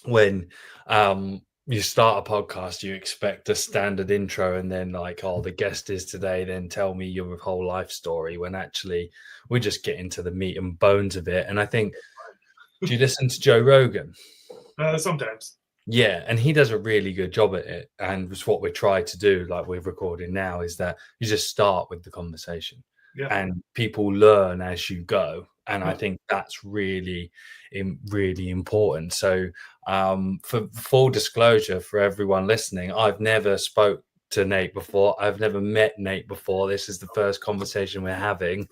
when you start a podcast, you expect a standard intro and then like, oh, the guest is today, then tell me your whole life story, when actually we just get into the meat and bones of it. And I think, do you listen to Joe Rogan? Sometimes. Yeah, and he does a really good job at it. And it's what we try to do, like we're recording now, is that you just start with the conversation Yeah. and people learn as you go. And I Yeah. think that's really, really important. So, for full disclosure for everyone listening, I've never spoke to Nate before. I've never met Nate before. This is the first conversation we're having,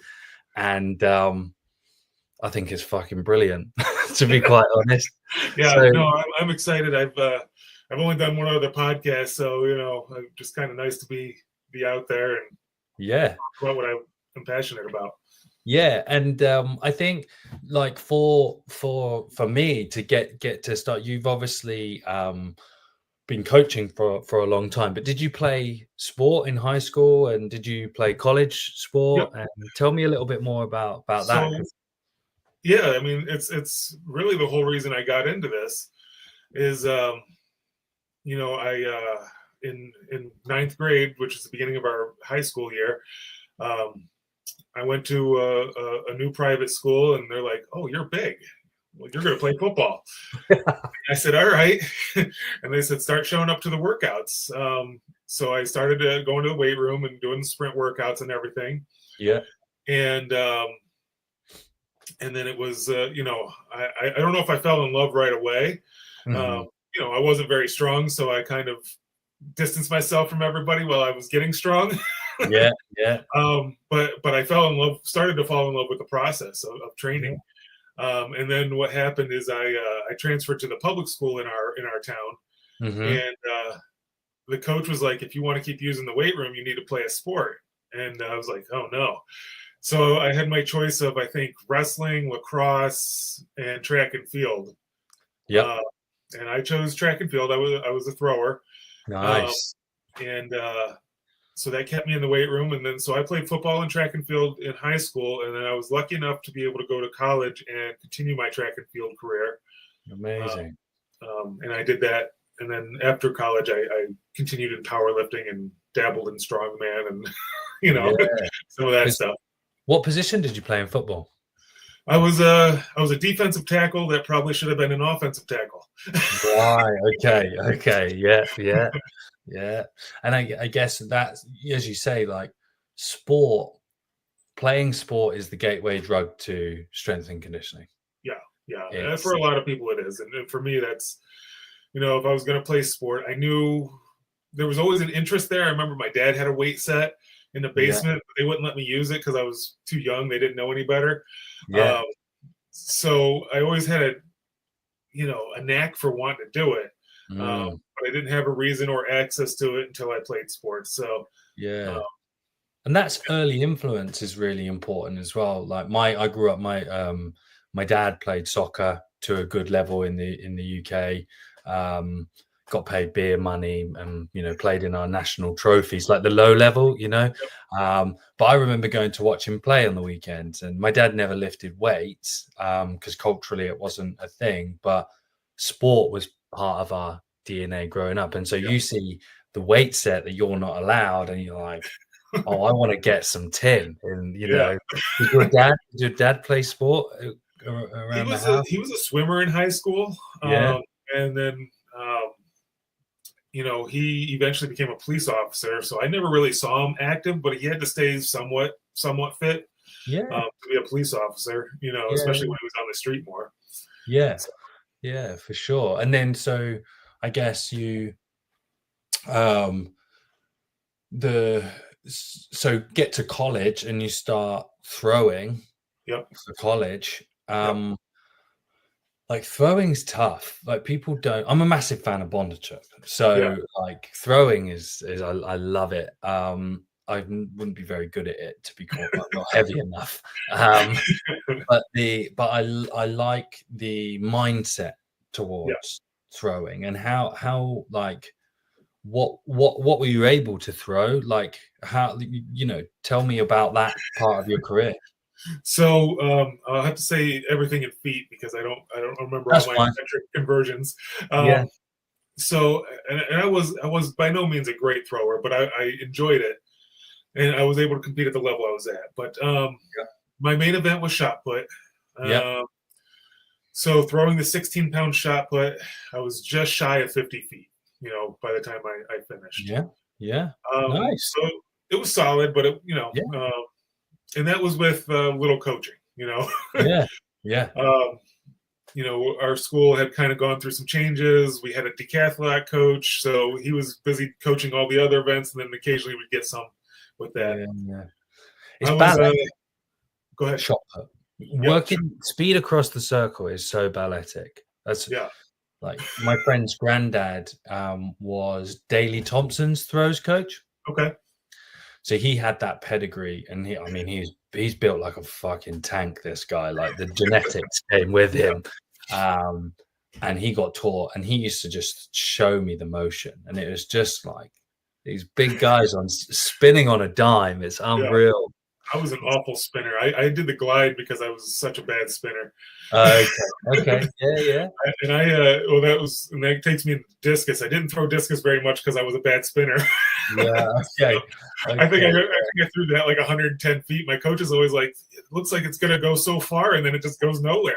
and I think it's fucking brilliant, to be quite honest. Yeah, So, no, I'm excited. I've only done one other podcast, so just kind of nice to be out there and yeah. talk about what I'm passionate about. Yeah, and I think like for me to get to start, you've obviously been coaching for a long time. But did you play sport in high school, and did you play college sport? Yep. And tell me a little bit more about that. So yeah, I mean, it's really the whole reason I got into this is I in ninth grade, which is the beginning of our high school year. I went to a new private school, and they're like, "Oh, you're big. Well, you're going to play football." I said, "All right," and they said, "Start showing up to the workouts." So I started going to the weight room and doing sprint workouts and everything. Yeah. And then it was, I don't know if I fell in love right away. I wasn't very strong, so I kind of distanced myself from everybody while I was getting strong. Yeah. But I started to fall in love with the process of training. And then what happened is I transferred to the public school in our town, and the coach was like, "If you want to keep using the weight room, you need to play a sport." And I was like, "Oh no." So I had my choice of, I think, wrestling, lacrosse, and track and field. Yeah. And I chose track and field. I was a thrower. Nice. And so that kept me in the weight room. And then so I played football and track and field in high school. And then I was lucky enough to be able to go to college and continue my track and field career. Amazing. And I did that. And then after college, I continued in powerlifting and dabbled in strongman and some of that stuff. What position did you play in football? I was a defensive tackle that probably should have been an offensive tackle. Right. Okay. Yeah. And I guess that's, as you say, like playing sport is the gateway drug to strength and conditioning. Yeah. And for a lot of people it is. And for me, that's, if I was going to play sport, I knew there was always an interest there. I remember my dad had a weight set in the basement, but they wouldn't let me use it because I was too young. They didn't know any better. Yeah. So I always had a knack for wanting to do it. But I didn't have a reason or access to it until I played sports. So and that's early influence is really important as well. Like I grew up, my dad played soccer to a good level in the UK. Got paid beer money and played in our national trophies, like the low level, but I remember going to watch him play on the weekends, and my dad never lifted weights because culturally it wasn't a thing, but sport was part of our DNA growing up. And so you see the weight set that you're not allowed, and you're like, oh, I want to get some tin. And did your dad play sport around the house? He was a swimmer in high school. And then he eventually became a police officer. So I never really saw him active, but he had to stay somewhat fit to be a police officer, especially when he was on the street more. Yeah, for sure. And then, so I guess you, so get to college and you start throwing for college. Like throwing's tough. Like people don't. I'm a massive fan of Bondarchuk, so like throwing is I love it. I wouldn't be very good at it, to be quite not heavy enough. But I like the mindset towards throwing, and how like what were you able to throw? Like how tell me about that part of your career. So I'll have to say everything in feet because I don't remember all That's my fine. metric conversions. Yeah. So and I was by no means a great thrower, but I enjoyed it, and I was able to compete at the level I was at. But my main event was shot put. Yep. Um, so throwing the 16-pound shot put, I was just shy of 50 feet. By the time I finished. Yeah. Yeah. Nice. So it was solid, but Yeah. and that was with little coaching. Yeah. Yeah. um, our school had kind of gone through some changes. We had a decathlon coach, so he was busy coaching all the other events, and then occasionally we'd get some with that. Yeah. Yeah. It's I was, ballet go ahead. shot put. Yep. Working speed across the circle is so balletic. That's Yeah. like my friend's granddad was Daley Thompson's throws coach. Okay. So he had that pedigree, and he's built like a fucking tank. This guy, like the genetics came with him, and he got taught, and he used to just show me the motion, and it was just like these big guys on spinning on a dime. It's Yeah. unreal. I was an awful spinner. I did the glide because I was such a bad spinner. Okay, yeah. And that takes me into discus. I didn't throw discus very much because I was a bad spinner. Yeah, okay. I think I threw that like 110 feet. My coach is always like, "It looks like it's gonna go so far, and then it just goes nowhere."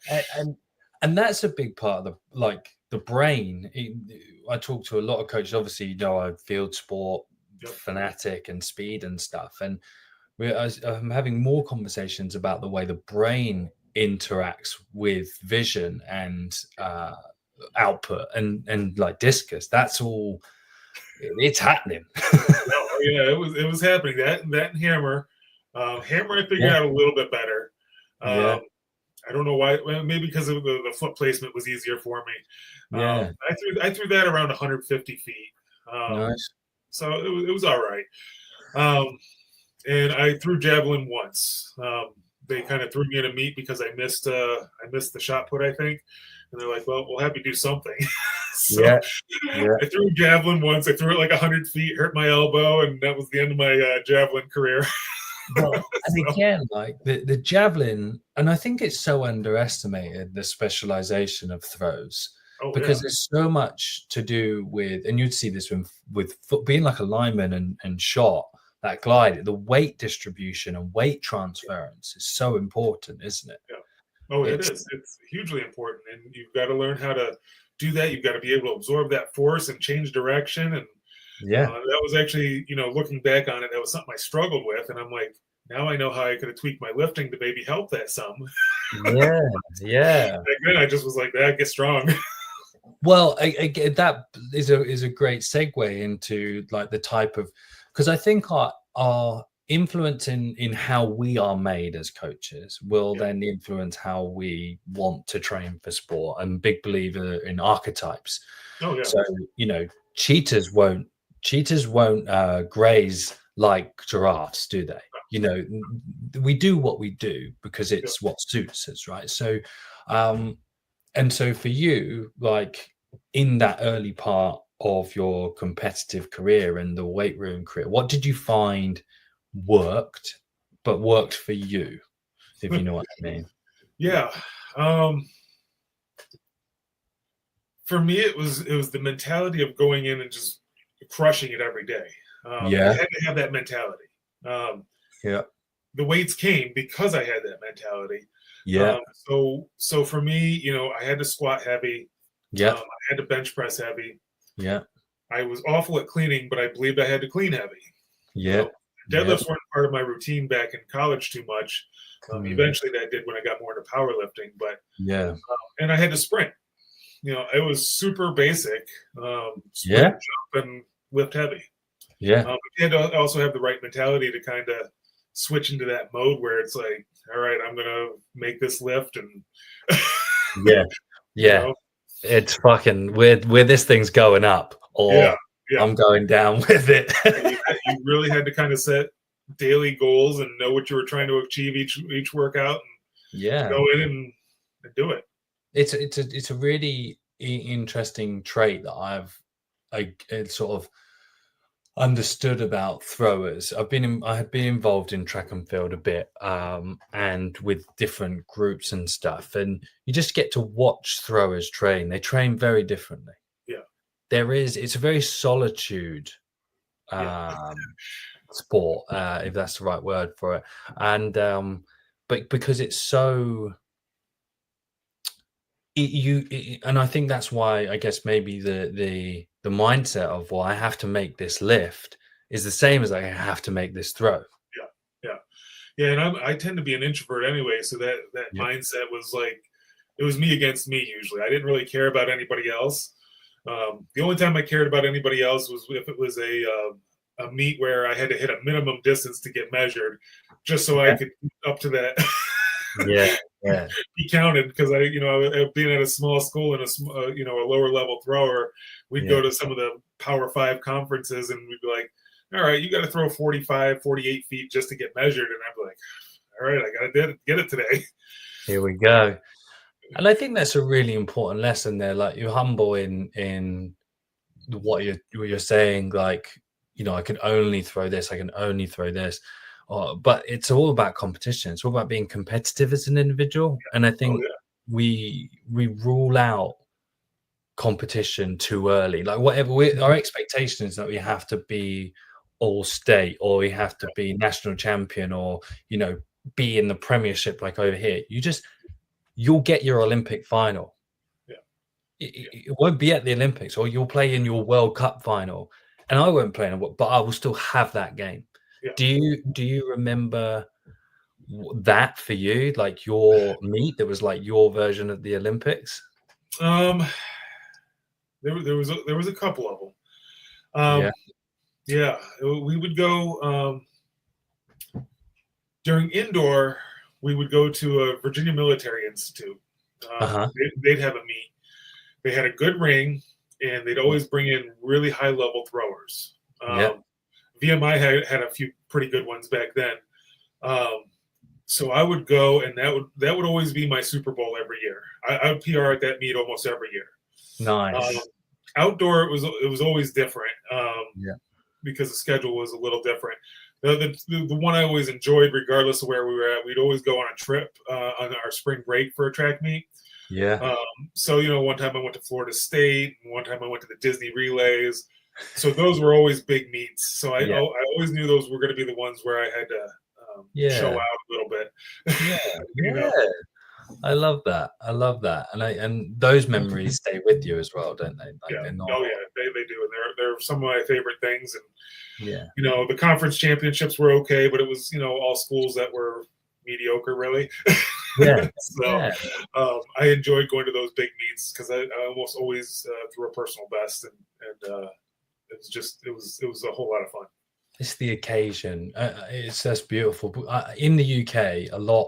and that's a big part of the brain. I talk to a lot of coaches. Obviously, I'm field sport fanatic and speed and stuff, and I'm having more conversations about the way the brain interacts with vision and output and like discus. That's all. It's happening. Yeah, it was happening. That and hammer. Hammer I figured out a little bit better. I don't know why. Maybe because of the foot placement was easier for me. I threw that around 150 feet. Nice. So it was all right. And I threw javelin once. They kind of threw me in a meet because I missed the shot put, I think. And they're like, "Well, we'll have you do something." So I threw javelin once. I threw it like 100 feet, hurt my elbow, and that was the end of my javelin career. Well, and again, like the javelin, and I think it's so underestimated, the specialization of throws, because there's so much to do with, and you'd see this with being like a lineman and shot, that glide, the weight distribution and weight transference is so important, isn't it? Yeah. Oh, it is. It's hugely important, and you've got to learn how to do that. You've got to be able to absorb that force and change direction. And that was actually, looking back on it, that was something I struggled with. And I'm like, now I know how I could have tweaked my lifting to maybe help that some. Yeah. Back then, I just was like, that get strong. Well, that is a great segue into like the type of, because I think our influence in how we are made as coaches will then influence how we want to train for sport. I'm a big believer in archetypes. Oh yeah. So cheetahs won't graze like giraffes, do they? We do what we do because it's what suits us, right? So and so for you, like in that early part of your competitive career and the weight room career, what did you find worked for you, if you know what I mean? Yeah. For me, it was the mentality of going in and just crushing it every day. I had to have that mentality. The weights came because I had that mentality. So for me, I had to squat heavy. I had to bench press heavy. I was awful at cleaning, but I believed I had to clean heavy. Deadlifts weren't part of my routine back in college too much. Eventually that did when I got more into powerlifting, but and I had to sprint. It was super basic. Sprint, jump, and lift heavy. But you had to also have the right mentality to kind of switch into that mode where it's like, all right, I'm gonna make this lift, and it's fucking where this thing's going up, or I'm going down with it. You really had to kind of set daily goals and know what you were trying to achieve each workout, and go in and do it. It's a really interesting trait that I sort of understood about throwers. I had been involved in track and field a bit, and with different groups and stuff, and you just get to watch throwers train. They train very differently. Yeah. It's a very solitude Yeah. sport, if that's the right word for it. And but because it's so and I think that's why, I guess, maybe the mindset of, well, I have to make this lift is the same as I have to make this throw. Yeah. Yeah. Yeah. And I tend to be an introvert anyway. So that Yep. mindset was like, it was me against me usually. I didn't really care about anybody else. The only time I cared about anybody else was if it was a meet where I had to hit a minimum distance to get measured, just so I Yeah. could up to that Yeah. Yeah. be counted. Because being at a small school and a lower level thrower, we'd Yeah. go to some of the Power 5 conferences and we'd be like, all right, you got to throw 45, 48 feet just to get measured, and I'd be like, all right, I got to get it today. Here we go. And I think that's a really important lesson there. Like, you're humble in what you're saying. Like, I can only throw this. I can only throw this. But it's all about competition. It's all about being competitive as an individual. And I Oh think yeah. we rule out competition too early. Like, our expectation is that we have to be all state, or we have to be national champion, or be in the premiership like over here. You'll get your Olympic final. Yeah. It won't be at the Olympics, or you'll play in your World Cup final, and I won't play in it, but I will still have that game. Yeah. Do you remember that for you, like your meet that was like your version of the Olympics? There was a couple of them. Yeah. Yeah, we would go during indoor. We would go to a Virginia Military Institute. Uh-huh. They'd have a meet. They had a good ring, and they'd always bring in really high level throwers. Yeah. VMI had a few pretty good ones back then. So I would go, and that would always be my Super Bowl every year. I would PR at that meet almost every year. Nice. Outdoor, it was always different. Yeah. Because the schedule was a little different. The one I always enjoyed, regardless of where we were at, we'd always go on a trip on our spring break for a track meet. Yeah. So, one time I went to Florida State, and one time I went to the Disney Relays. So those were always big meets. So I always knew those were going to be the ones where I had to show out a little bit. Yeah. Yeah. I love that. And those memories stay with you as well, don't they? Like, Yeah. they're not. Oh yeah, they do, and they're some of my favorite things. And Yeah. the conference championships were okay, but it was all schools that were mediocre, really. Yeah. So Yeah. I enjoyed going to those big meets because I almost always threw a personal best, and it was a whole lot of fun. It's the occasion. It's just beautiful. In the UK, a lot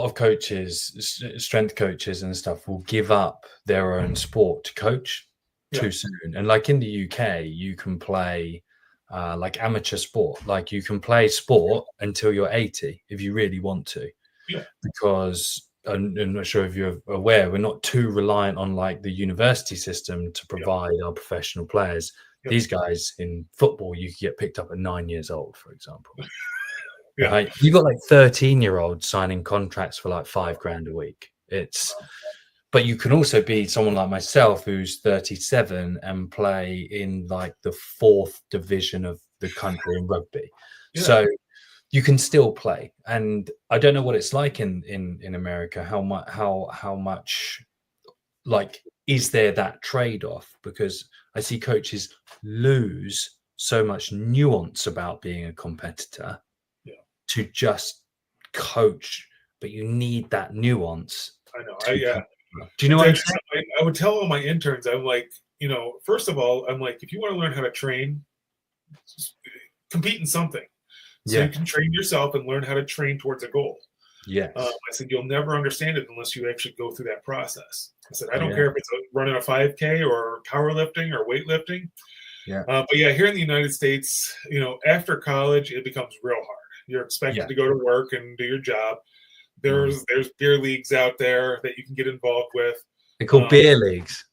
of coaches, strength coaches and stuff, will give up their own sport to coach too soon. And like in the UK, you can play like amateur sport. Like, you can play sport until you're 80 if you really want to. Yeah. Because I'm not sure if you're aware, we're not too reliant on like the university system to provide our professional players. Yep. These guys in football, you could get picked up at 9 years old, for example. Yeah. Right? You've got like 13-year-olds signing contracts for like $5,000 a week. But you can also be someone like myself who's 37 and play in like the 4th division of the country in rugby. Yeah. So you can still play. And I don't know what it's like in America, how much like, is there that trade-off? Because I see coaches lose so much nuance about being a competitor to just coach, but you need that nuance. I know. Do you know what I would tell all my interns, I'm like, first of all, I'm like, if you want to learn how to train, just compete in something. So you can train yourself and learn how to train towards a goal. Yes. I said, you'll never understand it unless you actually go through that process. I said, I don't care if it's running a 5K or powerlifting or weightlifting. Yeah. But yeah, here in the United States, after college, it becomes real hard. You're expected to go to work and do your job. There's beer leagues out there that you can get involved with. They're called beer leagues.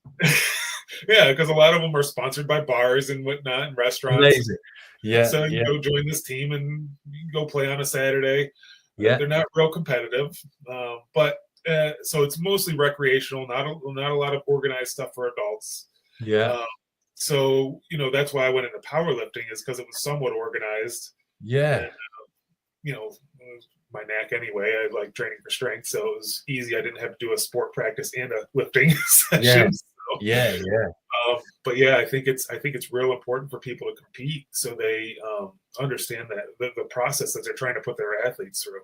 Yeah, because a lot of them are sponsored by bars and whatnot and restaurants. Amazing. Yeah, So you yeah, go join this team and you go play on a Saturday. yeah, They're not real competitive, but so it's mostly recreational. Not a lot of organized stuff for adults. yeah, Uh, so that's why I went into powerlifting, is because it was somewhat organized, and yeah, it was my knack anyway. I like training for strength, so it was easy. I didn't have to do a sport practice and a lifting yeah, session. So, yeah, yeah, but yeah, I think it's real important for people to compete, so they understand that the process that they're trying to put their athletes through.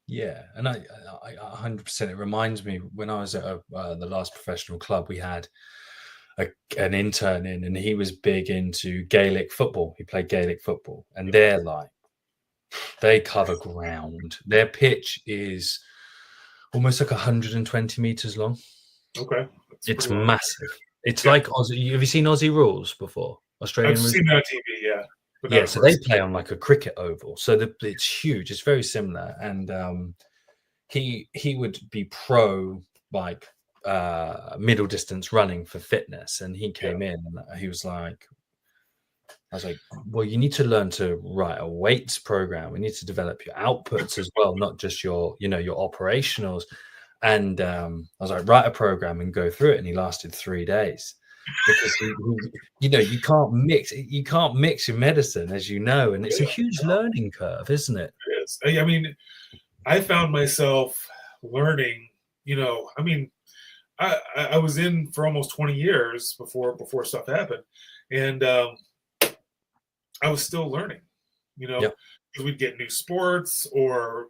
yeah. And I 100%. It reminds me when I was at the last professional club, we had an intern in, and he was big into Gaelic football. He played Gaelic football, and they're like, they cover ground. Their pitch is almost like 120 meters long. Okay, that's It's pretty long. massive. It's Yeah, like Aussie. Have you seen Aussie rules before? I've Australian rules? seen that on TV, yeah, but not Yeah, in so they person. play on like a cricket oval. So it's huge. It's very similar. And he would be pro like middle distance running for fitness. And he Yeah, came in and he was like, I was like, well, you need to learn to write a weights program. We need to develop your outputs as well, not just your operationals. And I was like, write a program and go through it. And he lasted 3 days because you can't mix your medicine, as you know, and it's a yeah, huge learning curve, isn't it? it is. I mean, I found myself learning. I mean, I was in for almost 20 years before stuff happened, and I was still learning. You know, Yep. because we'd get new sports, or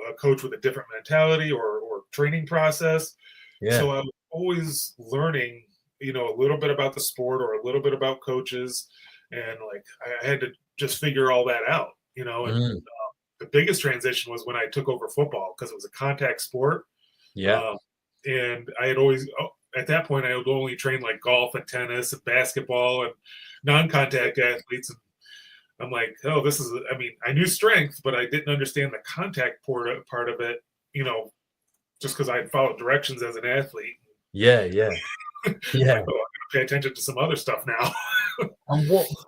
a coach with a different mentality, or training process. Yeah. So I was always learning, a little bit about the sport or a little bit about coaches, and like I had to just figure all that out. And Mm, the biggest transition was when I took over football, because it was a contact sport. yeah. Um, and I had always, at that point, I had only trained like golf and tennis and basketball and non-contact athletes. And I'm like, oh, this is, I mean, I knew strength, but I didn't understand the contact part of it, you know, just because I had followed directions as an athlete. Yeah. Yeah. I'm Yeah. like, oh, I'm going to pay attention to some other stuff now. And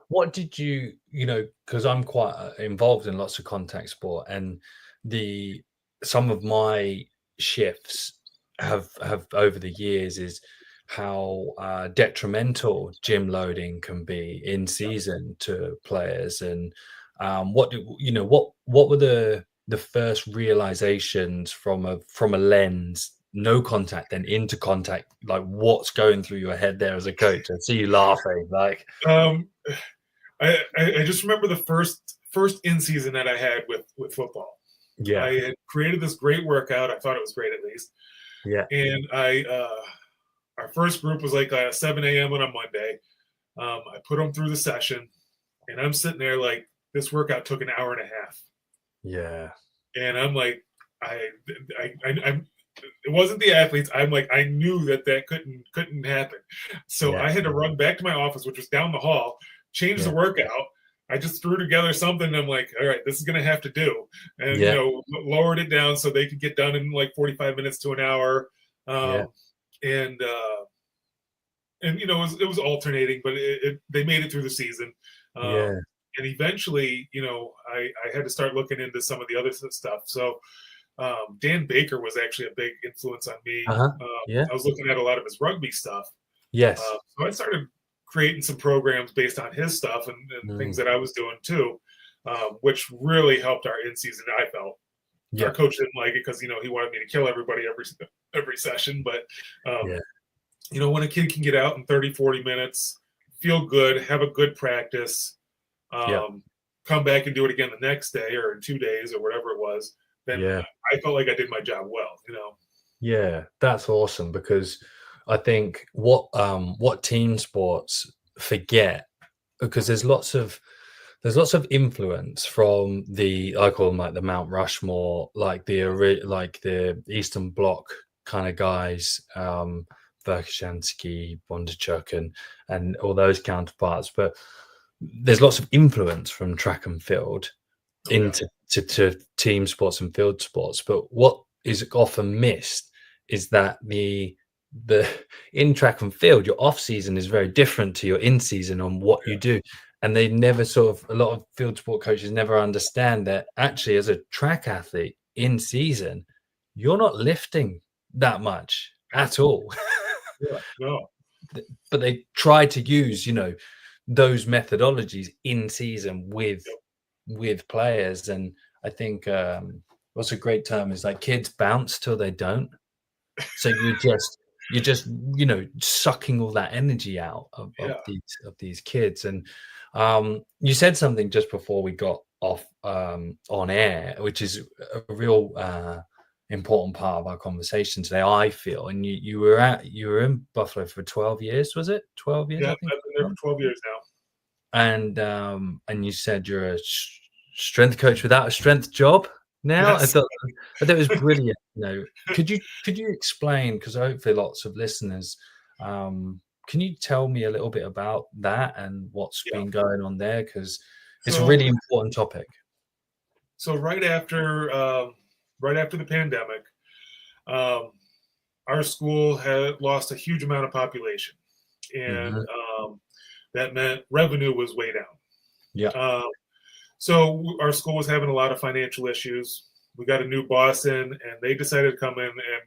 what did because I'm quite involved in lots of contact sport, and the some of my shifts have over the years is how detrimental gym loading can be in season to players. And what were the first realizations from a lens, no contact then into contact, like what's going through your head there as a coach? I see you laughing like. um, I just remember the first in season that I had with football. I Yeah, had created this great workout. I thought it was great, at least. yeah, And our first group was like 7 a.m. on a Monday. I put them through the session, and I'm sitting there like, this workout took an hour and a half, yeah, and I'm like, I'm. It wasn't the athletes. I'm like, I knew that couldn't happen, so yeah, I had to run back to my office, which was down the hall, change the yeah, workout. I just threw together something. And I'm like, all right, this is gonna have to do, and yeah, lowered it down so they could get done in like 45 minutes to an hour, yeah, um, and it was alternating, but they made it through the season. yeah. And eventually, I had to start looking into some of the other stuff. So Dan Baker was actually a big influence on me. Uh-huh. Yeah. I was looking at a lot of his rugby stuff. Yes. So I started creating some programs based on his stuff, and things Mm, that I was doing too, which really helped our in season. I felt our yeah, coach didn't like it because he wanted me to kill everybody every session, but yeah, when a kid can get out in 30, 40 minutes, feel good, have a good practice, yeah, um, come back and do it again the next day or in 2 days or whatever it was, then yeah. I felt like I did my job well. Yeah, that's awesome because I think what team sports forget, because there's lots of influence from the, I call them like the Mount Rushmore, like the Eastern Bloc kind of guys, Verkhoshansky, Bondarchuk, and all those counterparts. But there's lots of influence from track and field Oh yeah, into to team sports and field sports. But what is often missed is that the the in track and field, your off season is very different to your in season on what you do. And they never a lot of field sport coaches never understand that actually as a track athlete in season, you're not lifting that much at all. Yeah, no, But they try to use, those methodologies in season with players. And I think what's a great term is like kids bounce till they don't. So you're just sucking all that energy out of, yeah, of these kids. And you said something just before we got off on air, which is a real important part of our conversation today, I feel. And you were in Buffalo for 12 years, was it 12 years? yeah. I I've think. been there for 12 years now. And you said you're a strength coach without a strength job now. Yes. I thought it was brilliant. Could you explain, because hopefully lots of listeners, can you tell me a little bit about that and what's Yeah. been going on there, because it's a So, really important topic. so right after the pandemic, our school had lost a huge amount of population, and that meant revenue was way down. Yeah. So our school was having a lot of financial issues. We got a new boss in, and they decided to come in and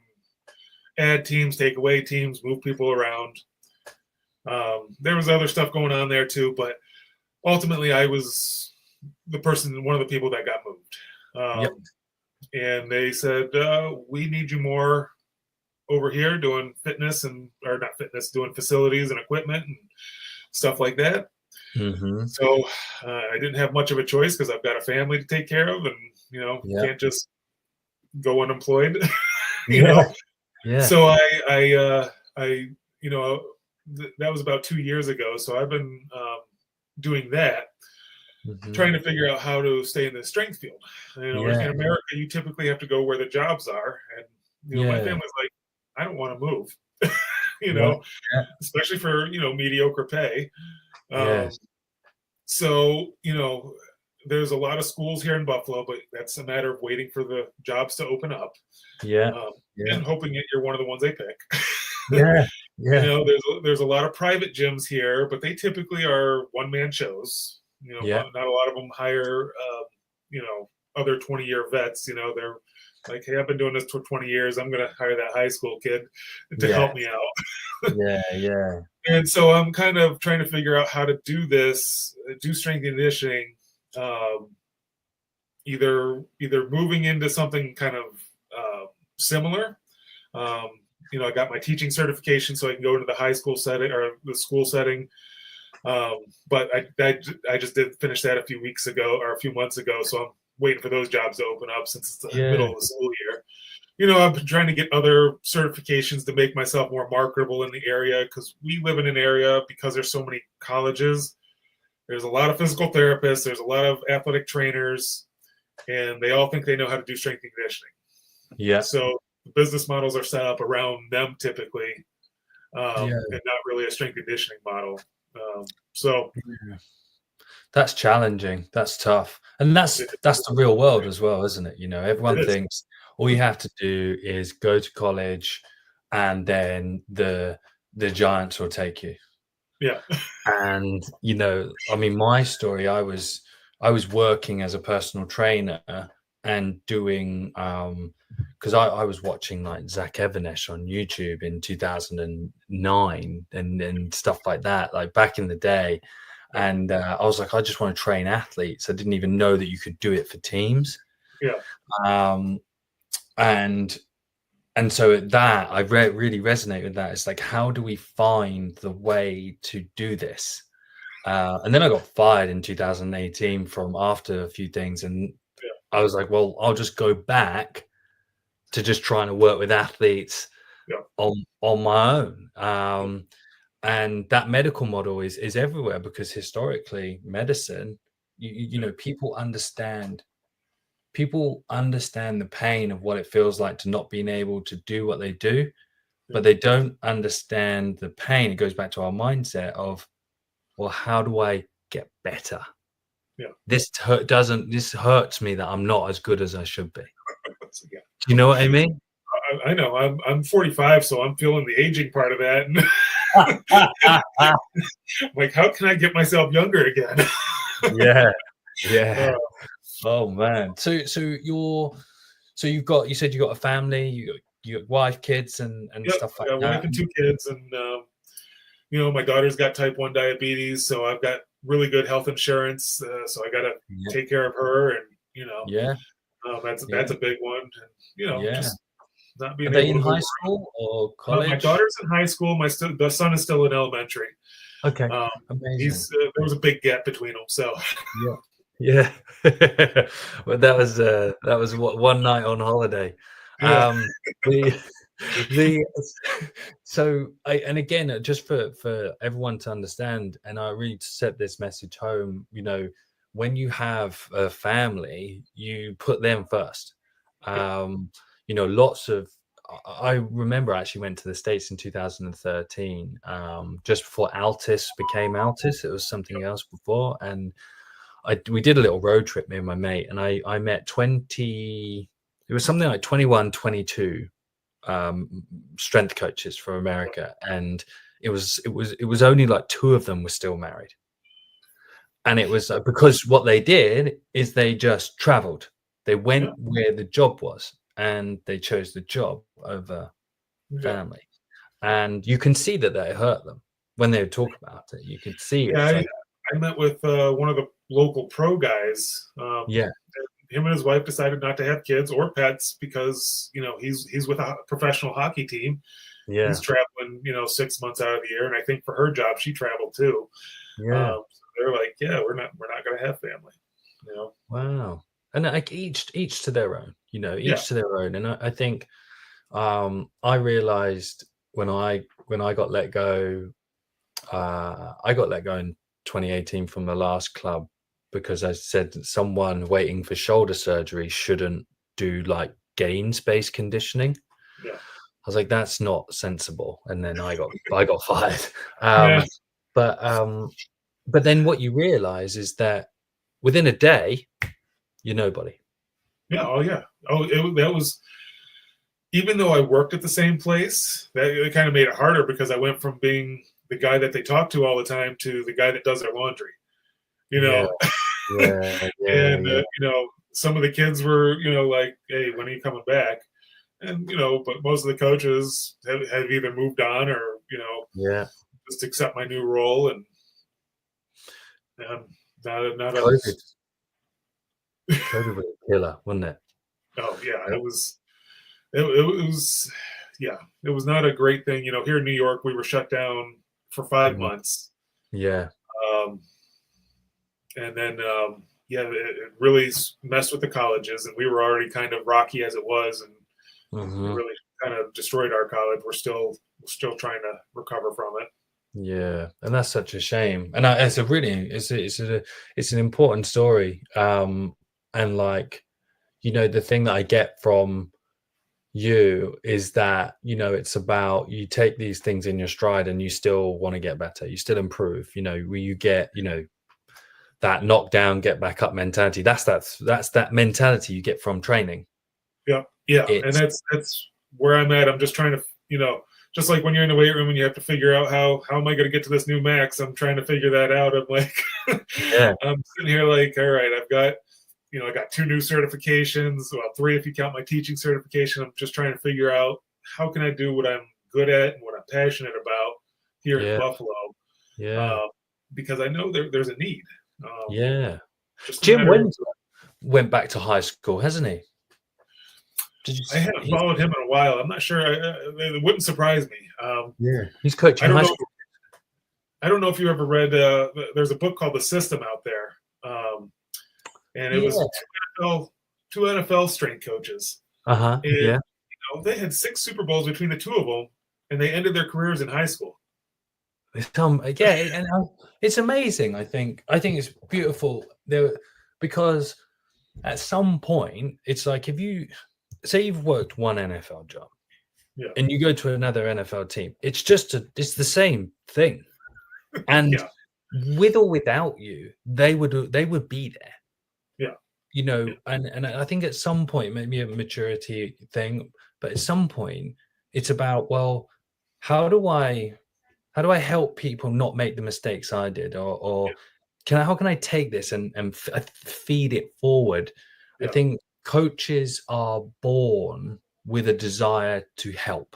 add teams, take away teams, move people around. There was other stuff going on there too, but ultimately I was one of the people that got moved. And they said, we need you more over here doing doing facilities and equipment and stuff like that. So I didn't have much of a choice because I've got a family to take care of, and can't just go unemployed. So that was about 2 years ago. So I've been doing that, trying to figure out how to stay in the strength field. In America, you typically have to go where the jobs are, and my family's like, I don't want to move, especially for mediocre pay. So there's a lot of schools here in Buffalo, but that's a matter of waiting for the jobs to open up. And hoping that you're one of the ones they pick. There's a lot of private gyms here, but they typically are one-man shows. Not a lot of them hire other 20-year vets. They're like, hey, I've been doing this for 20 years. I'm going to hire that high school kid to help me out. And so I'm kind of trying to figure out how to do strength and conditioning, either moving into something kind of similar. I got my teaching certification, so I can go into the high school setting or the school setting. But I just did finish that a few months ago. So I'm waiting for those jobs to open up since it's the middle of the school year. I've been trying to get other certifications to make myself more marketable in the area, because we live in an area, because there's so many colleges, there's a lot of physical therapists, there's a lot of athletic trainers, and they all think they know how to do strength and conditioning. So the business models are set up around them typically, and not really a strength and conditioning model. That's challenging. That's tough. And that's the real world as well, isn't it? Everyone thinks all you have to do is go to college and then the giants will take you. And my story, I was working as a personal trainer and doing because I was watching like Zach Evernesh on YouTube in 2009 and stuff like that, like back in the day. And I was like, I just want to train athletes. I didn't even know that you could do it for teams. And so that I really resonate with that. It's like, how do we find the way to do this? And then I got fired in 2018 from after a few things. And I was like, well, I'll just go back to just trying to work with athletes on my own. And that medical model is everywhere, because historically medicine, people understand the pain of what it feels like to not being able to do what they do, but they don't understand the pain. It goes back to our mindset of, well, how do I get better? This hurts me that I'm not as good as I should be. Do you know what I mean? I know I'm 45, so I'm feeling the aging part of that. And like, how can I get myself younger again? Yeah, yeah. uh, Oh man. So you've got, you said you got a family, you got wife, kids, and yep, stuff I like got a wife that. and two kids, and my daughter's got type 1 diabetes, so I've got really good health insurance, so I got to Yeah, take care of her, and yeah, that's yeah, a big one. And, yeah. just not Are being they able in to move high around. school or My college? daughter's in high school. The son is still in elementary. Okay, Um, amazing. he's there was a big gap between them, so Yeah. Yeah. Well, that was what one night on holiday. yeah, The the so and again, just for everyone to understand, and I really set this message home, when you have a family, you put them first. yeah, Lots of I remember I actually went to the States in 2013, just before Altis became Altis. It was something else before, and we did a little road trip, me and my mate, and I met 20, it was something like 21, 22 strength coaches from America, and it was only like two of them were still married. And it was because what they did is they just traveled. They yeah, went where the job was, and they chose the job over yeah. family. And you can see that it hurt them when they would talk about it. You could see Yeah, it's like, I met with one of the local pro guys. yeah, Him and his wife decided not to have kids or pets because he's with a professional hockey team. He's yeah, traveling 6 months out of the year, and I think for her job she traveled too. yeah. So they're like, yeah, we're not going to have family. Wow. And like each to their own, Yeah, each to their own. And I think I realized when I got let go, I got let go in 2018 from the last club because I said that someone waiting for shoulder surgery shouldn't do like gains-based conditioning. yeah, I was like, that's not sensible. And then I got fired. yeah, Um, but but then what you realize is that within a day, you're nobody. yeah. Oh yeah. Oh, that was, even though I worked at the same place, that it kind of made it harder because I went from being the guy that they talk to all the time to the guy that does their laundry. You Yeah, know, yeah, yeah, and yeah, some of the kids were like, "Hey, when are you coming back?" And but most of the coaches have either moved on or yeah. just accept my new role, and not a COVID, COVID was a killer, wasn't it? oh yeah, Uh, it was yeah, it was not a great thing. Here in New York, we were shut down for five mm, months, yeah, um, and then yeah, it really messed with the colleges, and we were already kind of rocky as it was, and it hmm, really kind of destroyed our college. We're still trying to recover from it. yeah, and that's such a shame. And it's a really, it's an important story. And like, the thing that I get from you is that it's about, you take these things in your stride and you still want to get better, you still improve, where you get that knockdown get back up mentality. That's that mentality you get from training. Yeah, yeah, and It's that's where I'm at. I'm just trying to, just like when you're in the weight room and you have to figure out how am I going to get to this new max. I'm trying to figure that out. I'm like, yeah, I'm sitting here like, all right, I got two new certifications, well, three if you count my teaching certification. I'm just trying to figure out how can I do what I'm good at and what I'm passionate about here in yeah, Buffalo, yeah, uh, because I know there's a need. yeah. Just a Jim matter of, Windsor went back to high school, hasn't he? Did you I haven't he's followed him in a while. I'm not sure. It wouldn't surprise me. Yeah, he's I coaching don't high know. school. I don't know if you ever read. There's a book called The System out there, and it Yeah. was two NFL strength coaches, Uh-huh. and Yeah. they had 6 Super Bowls between the two of them, and they ended their careers in high school. Yeah, and it's amazing. I think it's beautiful there, because at some point it's like, if you say you've worked one NFL job Yeah, and you go to another NFL team, it's the same thing. And yeah, with or without you, they would be there. yeah, yeah, And I think at some point, maybe a maturity thing, but at some point it's about, well, how do I help people not make the mistakes I did, or how can I take this and feed it forward? I Yeah. think coaches are born with a desire to help.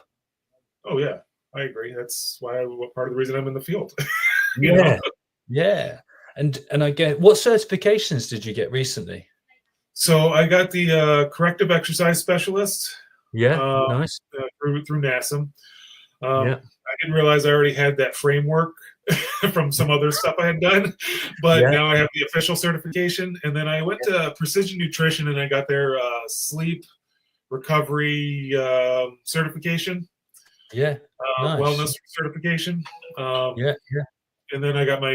Oh yeah, I agree. That's why part of the reason I'm in the field. you know. Yeah, yeah. And I get, what certifications did you get recently? So I got the corrective exercise specialist Yeah, uh, nice. through NASM. Yeah, I didn't realize I already had that framework from some other stuff I had done, but yeah, now I have the official certification. And then I went to Precision Nutrition and I got their sleep recovery certification, yeah. Nice. wellness certification. Um, Yeah, yeah. and then I got my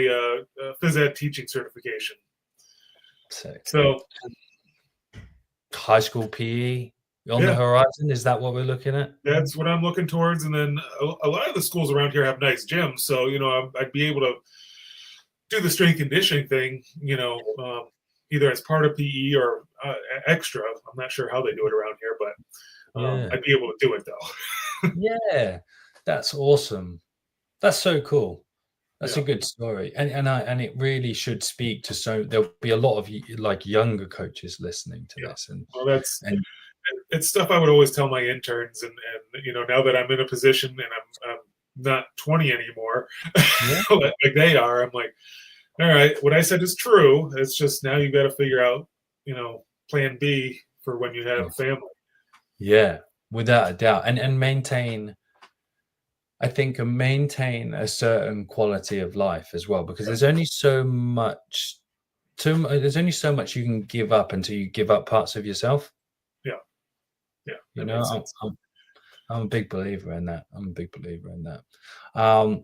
phys ed teaching certification. Sick. So High school PE on the yeah, horizon. Is that what we're looking at? that's what I'm looking towards. And then a lot of the schools around here have nice gyms, so I'd be able to do the strength conditioning thing, either as part of PE or extra. I'm not sure how they do it around here, but Yeah, I'd be able to do it though. yeah. That's awesome. That's so cool. That's a Yeah. good story, and it really should speak to, so there'll be a lot of like younger coaches listening to Yeah. this, Well, and it's stuff I would always tell my interns, and now that I'm in a position and I'm not 20 anymore, yeah, like they are, I'm like, all right, what I said is true. It's just now you got to figure out, plan B for when you have a family. yeah, without a doubt, and maintain. I think, and maintain a certain quality of life as well, because Yeah. there's only so much. There's only so much you can give up until you give up parts of yourself. Yeah. Yeah. You That know, makes sense. I'm a big believer in that. I'm a big believer in that.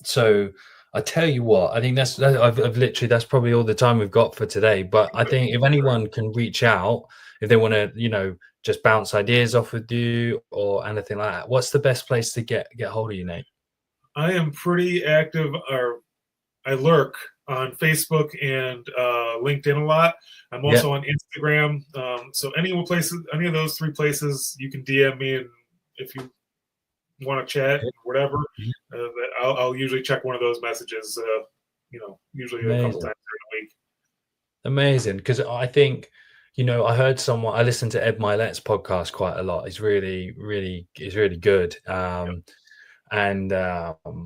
So I tell you what, I think I've literally, that's probably all the time we've got for today. But I think if anyone can reach out, if they want to, just bounce ideas off with you or anything like that, what's the best place to get hold of you, Nate? I am pretty active, or I lurk on Facebook and LinkedIn a lot. I'm Yeah, also on Instagram. So any of those three places, you can DM me, and if you want to chat, yeah, whatever, yeah. I'll usually check one of those messages. Usually a couple Amazing. times during the week. Amazing, because I think, I heard someone. I listened to Ed Milet's podcast quite a lot. It's really good. And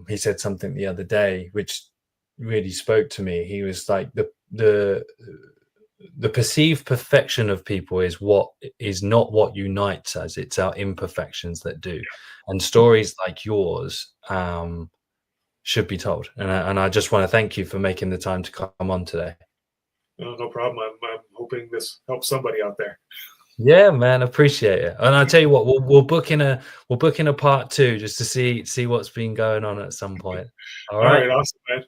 he said something the other day which really spoke to me. He was like, the perceived perfection of people is not what unites us. It's our imperfections that do. And stories like yours should be told. And I just want to thank you for making the time to come on today. No problem. I'm hoping this helps somebody out there. Yeah, man, appreciate it. And I'll tell you what, we'll book in a part two just to see what's been going on at some point. All All right. right, awesome, man.